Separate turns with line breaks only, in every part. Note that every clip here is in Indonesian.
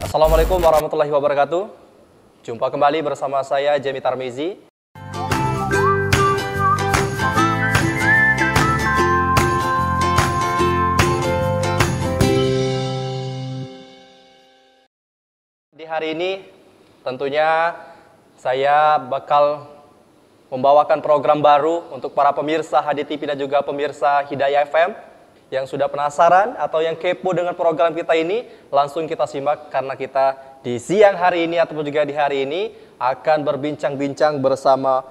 Assalamualaikum warahmatullahi wabarakatuh. Jumpa kembali bersama saya Jemi Tarmizi. Di hari ini tentunya saya bakal membawakan program baru untuk para pemirsa HD TV dan juga pemirsa Hidayah FM yang sudah penasaran atau yang kepo dengan program kita ini. Langsung kita simak karena kita di siang hari ini ataupun juga di hari ini akan berbincang-bincang bersama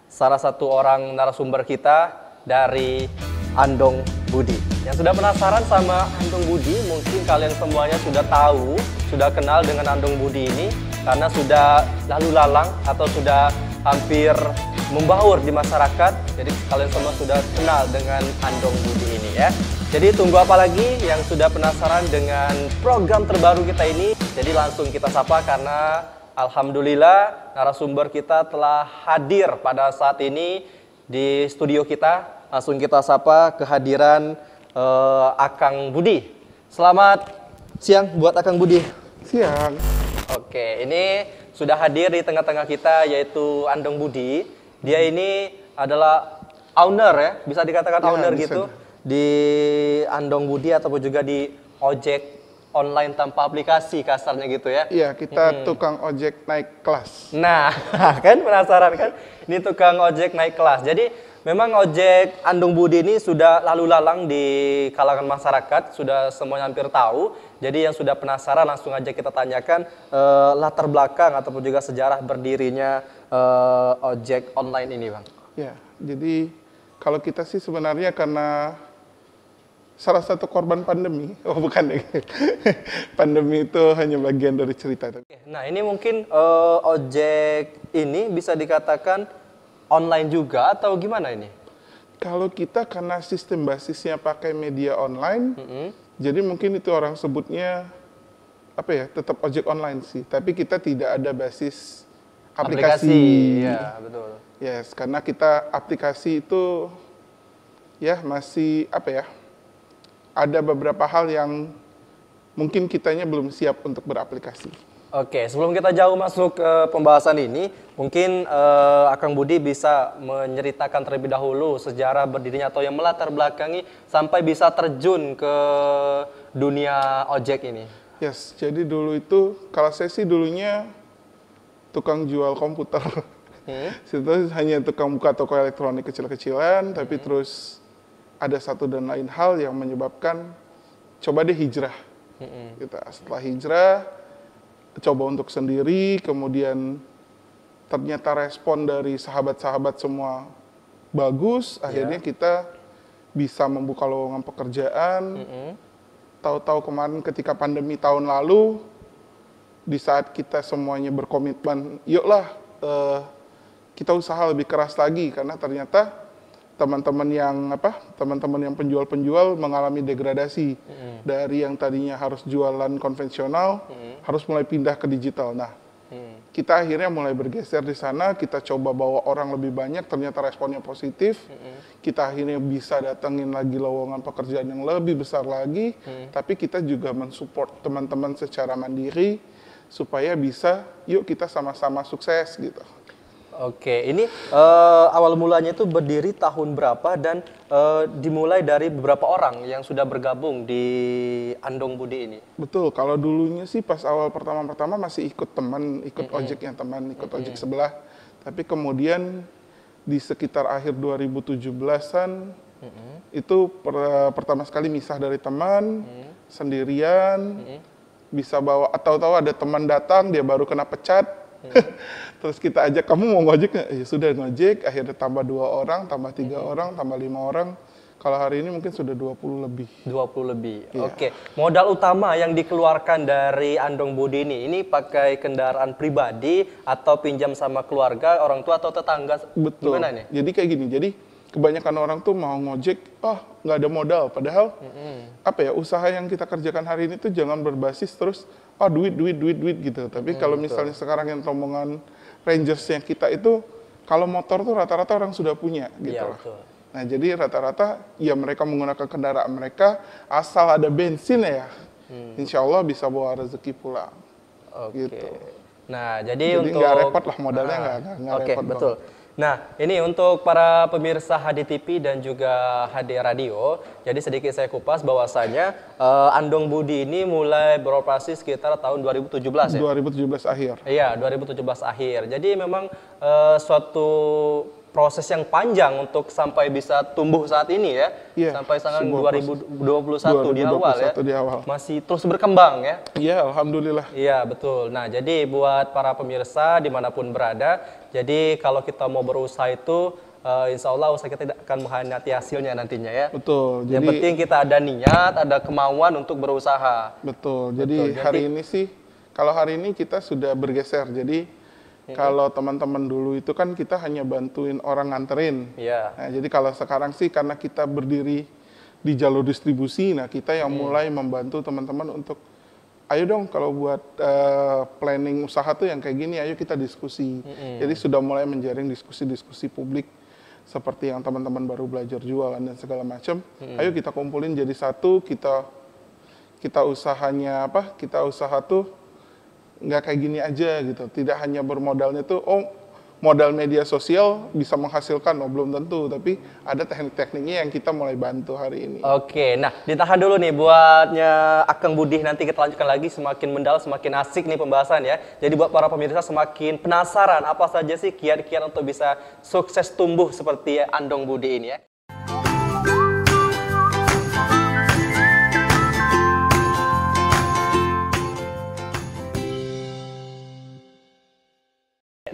salah satu orang narasumber kita dari Andong Budi. Yang sudah penasaran sama Andong Budi, mungkin kalian semuanya sudah tahu, sudah kenal dengan Andong Budi ini karena sudah lalu lalang atau sudah hampir membaur di masyarakat. Jadi kalian semua sudah kenal dengan Andong Budi ini ya. Jadi tunggu apa lagi yang sudah penasaran dengan program terbaru kita ini? Jadi langsung kita sapa karena alhamdulillah narasumber kita telah hadir pada saat ini di studio kita. Langsung kita sapa kehadiran Akang Budi. Selamat siang buat Akang Budi.
Siang.
Oke, ini sudah hadir di tengah-tengah kita yaitu Andong Budi. Dia ini adalah owner ya, bisa dikatakan
Ya,
owner
bisa.
gitu di Andong Budi ataupun juga di ojek online tanpa aplikasi kasarnya gitu ya.
Iya, kita tukang ojek naik kelas.
Nah, kan penasaran kan? Ini tukang ojek naik kelas. Jadi memang ojek Andong Budi ini sudah lalu lalang di kalangan masyarakat, sudah semuanya hampir tahu. Jadi yang sudah penasaran langsung aja kita tanyakan latar belakang ataupun juga sejarah berdirinya ojek online ini, Bang.
Ya, jadi kalau kita sih sebenarnya karena salah satu korban pandemi. Oh, bukan ya. Pandemi itu hanya bagian dari cerita.
Nah, ini mungkin ojek ini bisa dikatakan online juga atau gimana ini?
Kalau kita karena sistem basisnya pakai media online, jadi mungkin itu orang sebutnya apa ya, tetap ojek online sih. Tapi kita tidak ada basis aplikasi.
Ya, betul.
Yes, karena kita aplikasi itu ya masih apa ya, ada beberapa hal yang mungkin kitanya belum siap untuk beraplikasi.
Oke, sebelum kita jauh masuk ke pembahasan ini, mungkin Akang Budi bisa menceritakan terlebih dahulu sejarah berdirinya atau yang melatar belakangi sampai bisa terjun ke dunia ojek ini.
Yes, jadi dulu itu, kalau saya sih dulunya tukang jual komputer. Situ hanya tukang buka toko elektronik kecil-kecilan, tapi terus ada satu dan lain hal yang menyebabkan coba deh hijrah. Kita setelah hijrah, coba untuk sendiri, kemudian ternyata respon dari sahabat-sahabat semua bagus, akhirnya kita bisa membuka lowongan pekerjaan. Tahu-tahu kemarin ketika pandemi tahun lalu, di saat kita semuanya berkomitmen, yuklah kita usaha lebih keras lagi, karena ternyata teman-teman yang penjual-penjual mengalami degradasi dari yang tadinya harus jualan konvensional harus mulai pindah ke digital. Nah, kita akhirnya mulai bergeser di sana, kita coba bawa orang lebih banyak, ternyata responnya positif. Kita akhirnya bisa datengin lagi lowongan pekerjaan yang lebih besar lagi, tapi kita juga mensupport teman-teman secara mandiri supaya bisa, yuk kita sama-sama sukses gitu.
Oke, ini awal mulanya itu berdiri tahun berapa dan dimulai dari beberapa orang yang sudah bergabung di Andong Budi ini?
Betul, kalau dulunya sih pas awal pertama-pertama masih ikut teman, ikut ojeknya teman, ikut ojek sebelah. Tapi kemudian di sekitar akhir 2017-an itu pertama sekali misah dari teman, sendirian, bisa bawa, atau tahu ada teman datang dia baru kena pecat. Terus kita ajak, kamu mau ngojek nggak? Ya sudah ngojek, akhirnya tambah 2 orang, tambah 3 orang, tambah 5 orang. Kalau hari ini mungkin sudah 20 lebih.
20 lebih.
Iya.
Oke. Modal utama yang dikeluarkan dari Andong Budi ini pakai kendaraan pribadi atau pinjam sama keluarga, orang tua atau tetangga?
Betul.
Gimana nih?
Jadi kayak gini, jadi kebanyakan orang tuh mau ngojek, nggak ada modal. Padahal apa ya, usaha yang kita kerjakan hari ini tuh jangan berbasis terus duit gitu. Tapi kalau misalnya sekarang yang rombongan Rangers yang kita itu, kalau motor tuh rata-rata orang sudah punya gitu.
Iya,
lah.
betul.
Nah, jadi rata-rata ya mereka menggunakan kendaraan mereka asal ada bensin ya. insya Allah bisa bawa rezeki pulang.
Oke.
Gitu.
Nah, jadi untuk
nggak repot lah modalnya, nggak
Oke,
repot
betul.
banget.
Nah, ini untuk para pemirsa HDTV dan juga HD Radio. Jadi sedikit saya kupas bahwasanya Andong Budi ini mulai beroperasi sekitar tahun 2017 ya.
2017 akhir.
Iya, 2017 akhir. Jadi memang suatu proses yang panjang untuk sampai bisa tumbuh saat ini ya.
Iya,
Sampai sekarang
sebuah
2021 di awal ya.
2021 di awal.
Masih terus berkembang ya.
Iya, alhamdulillah.
Iya, betul. Nah, jadi buat para pemirsa dimanapun berada, jadi kalau kita mau berusaha itu, insya Allah usaha kita tidak akan mengkhianati hasilnya nantinya ya.
Betul.
Yang
Jadi
penting kita ada niat, ada kemauan untuk berusaha.
betul. Jadi hari ini sih, kalau hari ini kita sudah bergeser. Jadi kalau teman-teman dulu itu kan kita hanya bantuin orang nganterin.
Iya.
Nah, jadi kalau sekarang sih karena kita berdiri di jalur distribusi, nah kita yang mulai membantu teman-teman untuk, ayo dong kalau buat planning usaha tuh yang kayak gini, ayo kita diskusi. Jadi sudah mulai menjaring diskusi-diskusi publik seperti yang teman-teman baru belajar jualan dan segala macam. Ayo kita kumpulin jadi satu, kita usahanya apa? Kita usaha tuh nggak kayak gini aja gitu. Tidak hanya bermodalnya tuh, modal media sosial bisa menghasilkan, belum tentu. Tapi ada teknik-tekniknya yang kita mulai bantu hari ini.
Oke, nah ditahan dulu nih buatnya Akang Budi, nanti kita lanjutkan lagi, semakin mendalam, semakin asik nih pembahasan ya. Jadi buat para pemirsa semakin penasaran apa saja sih kiat-kiat untuk bisa sukses tumbuh seperti Andong Budi ini ya.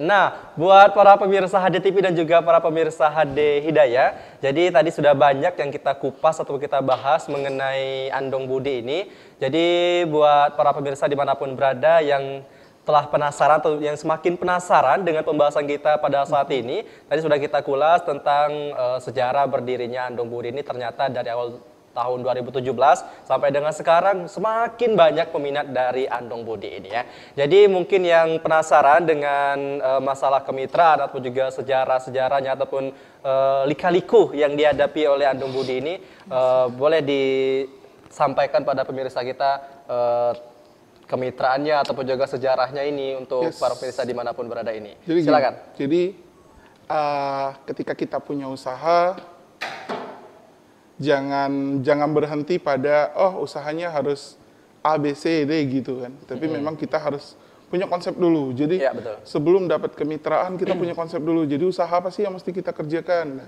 Nah, buat para pemirsa HDTV dan juga para pemirsa HD Hidayah, jadi tadi sudah banyak yang kita kupas atau kita bahas mengenai Andong Budi ini. Jadi buat para pemirsa dimanapun berada yang telah penasaran atau yang semakin penasaran dengan pembahasan kita pada saat ini, tadi sudah kita kulas tentang sejarah berdirinya Andong Budi ini. Ternyata dari awal tahun 2017 sampai dengan sekarang semakin banyak peminat dari Andong Budi ini ya. Jadi mungkin yang penasaran dengan masalah kemitraan ataupun juga sejarah-sejarahnya ataupun lika-liku yang dihadapi oleh Andong Budi ini, boleh disampaikan pada pemirsa kita kemitraannya ataupun juga sejarahnya ini untuk para pemirsa dimanapun berada ini.
Jadi
silakan.
Jadi ketika kita punya usaha, jangan berhenti pada usahanya harus A, B, C, D gitu kan. Tapi memang kita harus punya konsep dulu. Jadi
Ya, betul.
sebelum dapat kemitraan kita punya konsep dulu. Jadi usaha apa sih yang mesti kita kerjakan? Nah,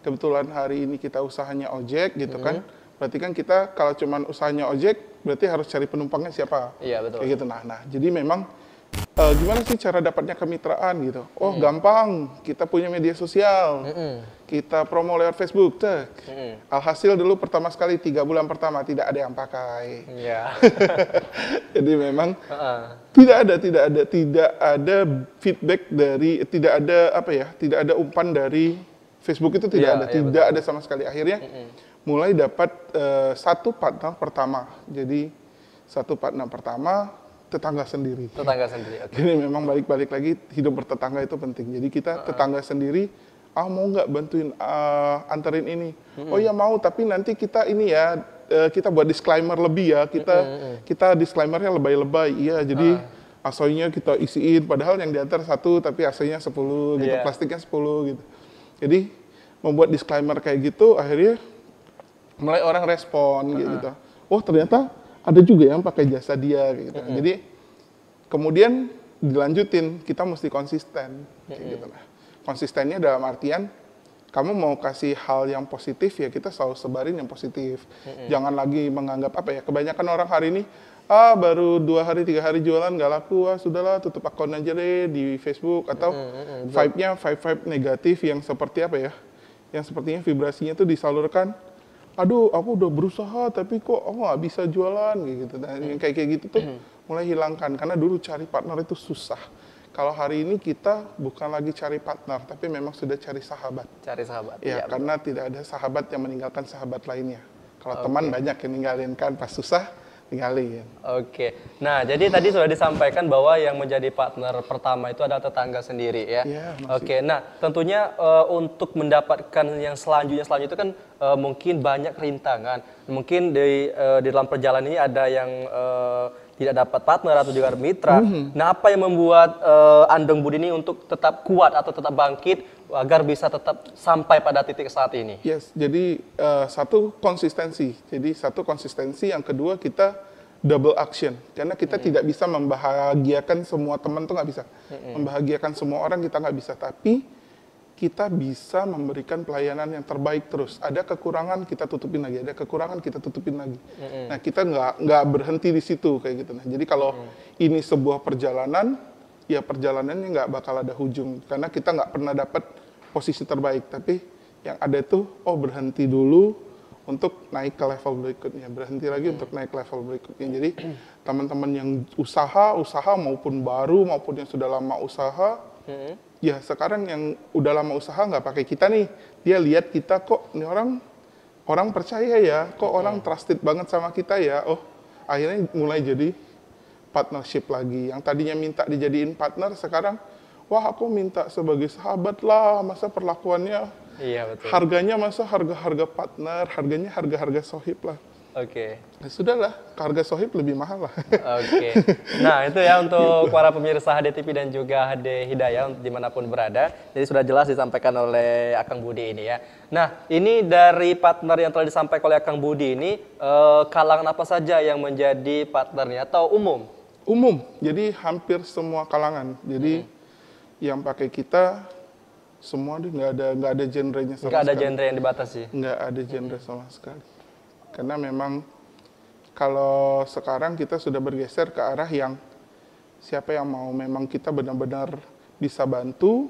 kebetulan hari ini kita usahanya ojek gitu kan. Berarti kan kita kalau cuman usahanya ojek berarti harus cari penumpangnya siapa?
Iya, betul.
Kayak gitu. Nah, jadi memang gimana sih cara dapatnya kemitraan gitu? Gampang, kita punya media sosial, kita promo lewat Facebook, alhasil dulu pertama sekali 3 bulan pertama tidak ada yang pakai.
Iya.
Jadi memang tidak ada feedback dari, tidak ada umpan dari Facebook itu tidak ada sama sekali. Akhirnya mulai dapat satu partner pertama. Jadi satu partner pertama tetangga sendiri.
Tetangga sendiri. Okay.
Jadi memang balik-balik lagi hidup bertetangga itu penting. Jadi kita tetangga sendiri, mau nggak bantuin anterin ini? Oh ya mau, tapi nanti kita ini ya kita buat disclaimer lebih ya. Kita disclaimernya lebay-lebay. Iya, jadi asoinya kita isiin. Padahal yang diantar 1 tapi asoinya 10 gitu, plastiknya 10 gitu. Jadi membuat disclaimer kayak gitu, akhirnya mulai orang respon gitu. Oh ternyata ada juga yang pakai jasa dia gitu. Jadi kemudian dilanjutin, kita mesti konsisten gitu lah. Konsistennya dalam artian kamu mau kasih hal yang positif ya kita selalu sebarin yang positif. Jangan lagi menganggap kebanyakan orang hari ini baru 2 hari 3 hari jualan nggak laku, sudahlah tutup akun aja deh di Facebook, atau vibe-nya vibe negatif yang seperti yang sepertinya vibrasinya tuh disalurkan. Aduh, aku udah berusaha tapi kok aku nggak bisa jualan gitu. Nah, yang kayak gitu tuh mulai hilangkan, karena dulu cari partner itu susah. Kalau hari ini kita bukan lagi cari partner, tapi memang sudah cari sahabat.
Cari sahabat.
Ya, karena tidak ada sahabat yang meninggalkan sahabat lainnya. Kalau teman banyak yang ninggalin kan, pas susah tinggalin.
Oke. Nah, jadi tadi sudah disampaikan bahwa yang menjadi partner pertama itu adalah tetangga sendiri ya.
Iya,
Oke. Nah, tentunya untuk mendapatkan yang selanjutnya itu kan mungkin banyak rintangan. Mungkin di dalam perjalanan ini ada yang tidak dapat partner atau juga mitra. Nah, apa yang membuat Andong Budi ini untuk tetap kuat atau tetap bangkit agar bisa tetap sampai pada titik saat ini?
Yes, jadi satu konsistensi. Jadi satu konsistensi, yang kedua kita double action. Karena kita tidak bisa membahagiakan semua teman, tuh nggak bisa. Membahagiakan semua orang kita nggak bisa. Tapi kita bisa memberikan pelayanan yang terbaik terus. Ada kekurangan kita tutupin lagi, ada kekurangan kita tutupin lagi. Nah, kita nggak berhenti di situ kayak gitu. Nah, jadi kalau ini sebuah perjalanan, ya perjalanannya nggak bakal ada ujung karena kita nggak pernah dapat posisi terbaik. Tapi yang ada itu, berhenti dulu untuk naik ke level berikutnya, berhenti lagi untuk naik level berikutnya. Jadi teman-teman yang usaha maupun baru maupun yang sudah lama usaha. Ya sekarang yang udah lama usaha nggak pakai kita nih, dia lihat kita kok ini orang percaya ya, kok orang trusted banget sama kita ya, akhirnya mulai jadi partnership lagi. Yang tadinya minta dijadiin partner, sekarang wah aku minta sebagai sahabat lah, masa perlakuannya,
iya, betul.
harganya masa harga-harga partner, harganya harga-harga sohib lah.
Oke.
Nah, sudahlah, harga sohib lebih mahal lah.
Oke. Nah, itu ya untuk para pemirsa HDTV dan juga HD Hidayah dimanapun berada. Jadi sudah jelas disampaikan oleh Akang Budi ini ya. Nah, ini dari partner yang telah disampaikan oleh Akang Budi ini, kalangan apa saja yang menjadi partnernya atau umum?
Umum, jadi hampir semua kalangan. Jadi yang pakai kita semua nggak ada genrenya sama sekali.
Nggak ada genre yang dibatasi?
Nggak ada genre sama sekali. Karena memang kalau sekarang kita sudah bergeser ke arah yang siapa yang mau memang kita benar-benar bisa bantu,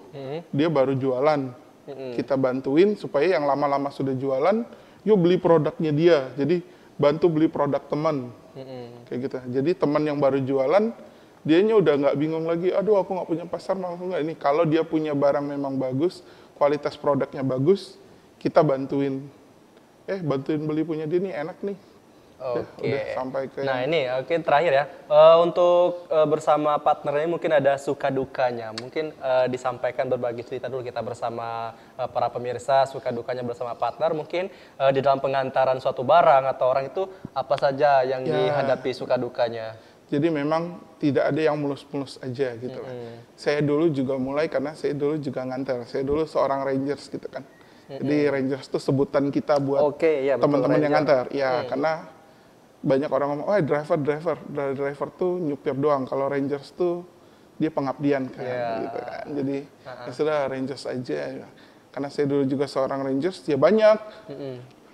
dia baru jualan. Kita bantuin supaya yang lama-lama sudah jualan, yuk beli produknya dia. Jadi bantu beli produk teman. Kayak gitu. Jadi teman yang baru jualan, dianya udah nggak bingung lagi, aduh aku nggak punya pasar, mau nggak ini. Kalau dia punya barang memang bagus, kualitas produknya bagus, kita bantuin. Bantuin beli punya dia nih enak nih.
Oke.
Udah sampai ke.
Nah ini terakhir ya, untuk bersama partnernya mungkin ada suka dukanya. Mungkin disampaikan berbagi cerita dulu kita bersama para pemirsa, suka dukanya bersama partner. Mungkin di dalam pengantaran suatu barang atau orang itu apa saja yang dihadapi suka dukanya.
Jadi memang tidak ada yang mulus-mulus aja gitu lah. Saya dulu juga mulai karena saya dulu juga nganter. Saya dulu seorang Rangers gitu kan. Jadi Rangers itu sebutan kita buat teman-teman yang nganter. Ya, karena banyak orang ngomong, driver tuh nyupir doang. Kalau Rangers tuh dia pengabdian kan, gitu kan. Jadi ya sudah Rangers aja. Karena saya dulu juga seorang Rangers, ya banyak.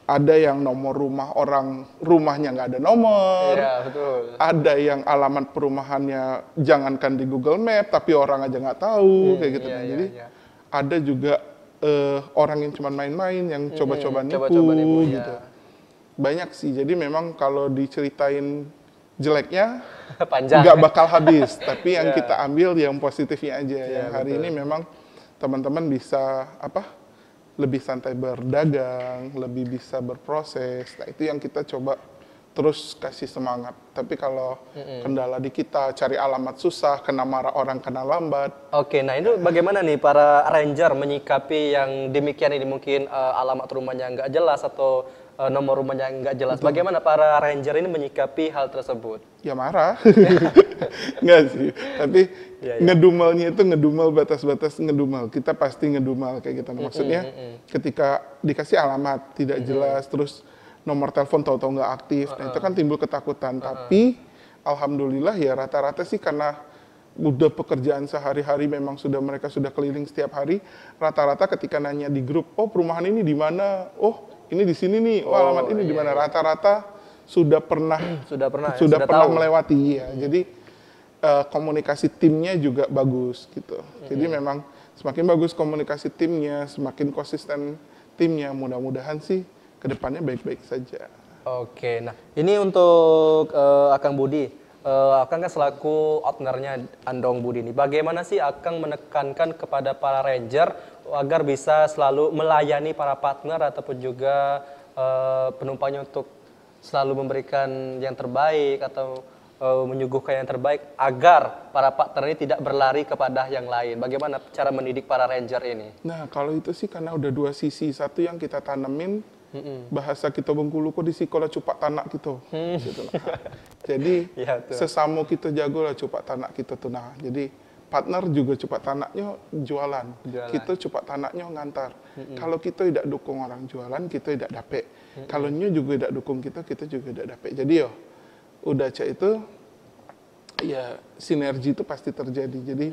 Ada yang nomor rumah orang, rumahnya nggak ada nomor.
Iya, betul.
Ada yang alamat perumahannya jangankan di Google Map, tapi orang aja nggak tahu, kayak gitu. Jadi ada juga orang yang cuma main-main, yang coba-coba nipu, gitu. Banyak sih, jadi memang kalau diceritain jeleknya, nggak bakal habis. Tapi yang kita ambil yang positifnya aja. Yang hari ini memang teman-teman bisa lebih santai berdagang, lebih bisa berproses. Nah itu yang kita coba terus kasih semangat. Tapi kalau kendala di kita, cari alamat susah, kena marah orang, kena lambat.
Oke, nah itu bagaimana nih para ranger menyikapi yang demikian ini? Mungkin alamat rumahnya nggak jelas atau nomor rumahnya nggak jelas. Betul. Bagaimana para ranger ini menyikapi hal tersebut?
Ya marah. Nggak sih. Tapi ngedumelnya itu ngedumel batas-batas ngedumel. Kita pasti ngedumel kayak gitu. Maksudnya ketika dikasih alamat tidak jelas, terus nomor telepon tahu-tahu nggak aktif, nah itu kan timbul ketakutan. Tapi alhamdulillah ya rata-rata sih karena udah pekerjaan sehari-hari memang mereka sudah keliling setiap hari. Rata-rata ketika nanya di grup, perumahan ini di mana? Ini di sini nih. Alamat ini di mana? Rata-rata sudah pernah melewati ya. Jadi komunikasi timnya juga bagus gitu. Jadi memang semakin bagus komunikasi timnya, semakin konsisten timnya. Mudah-mudahan sih kedepannya baik-baik saja.
Oke, nah ini untuk Akang Budi. Akang kan selaku ownernya Andong Budi ini. Bagaimana sih Akang menekankan kepada para ranger agar bisa selalu melayani para partner ataupun juga penumpangnya untuk selalu memberikan yang terbaik atau menyuguhkan yang terbaik agar para partner ini tidak berlari kepada yang lain. Bagaimana cara mendidik para ranger ini?
Nah, kalau itu sih karena udah dua sisi. Satu yang kita tanemin, Bahasa kita Bengkulu kok di sekolah cupak tanak gitu. Gitu. Nah, jadi
Iya, tuh.
sesama kita jago lah cupak tanak kita tuh. Nah, jadi partner juga cupak tanaknya jualan. Kita cupak tanaknya ngantar. Kalau kita tidak dukung orang jualan, kita tidak dapet. Kalau nyu juga tidak dukung kita juga tidak dapet. Jadi yo, udah cak itu ya sinergi itu pasti terjadi. Jadi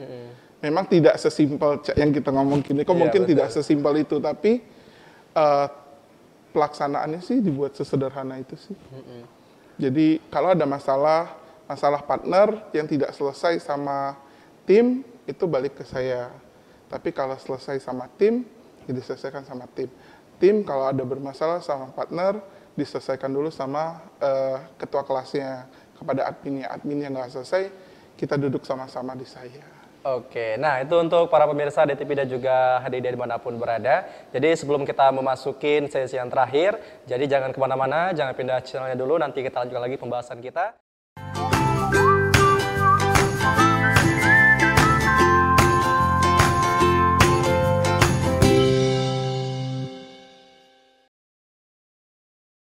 memang tidak sesimpel cak yang kita ngomong gini. Kok mungkin
betul.
tidak sesimpel itu, tapi pelaksanaannya sih dibuat sesederhana itu sih. Jadi kalau ada masalah partner yang tidak selesai sama tim, itu balik ke saya. Tapi kalau selesai sama tim, ya diselesaikan sama tim. Tim kalau ada bermasalah sama partner, diselesaikan dulu sama ketua kelasnya. Kepada adminnya, admin yang nggak selesai, kita duduk sama-sama di saya.
Oke, nah itu untuk para pemirsa DTV dan juga HDD dimanapun berada. Jadi sebelum kita memasukin sesi yang terakhir, jadi jangan kemana-mana, jangan pindah channelnya dulu, nanti kita lanjutkan lagi pembahasan kita.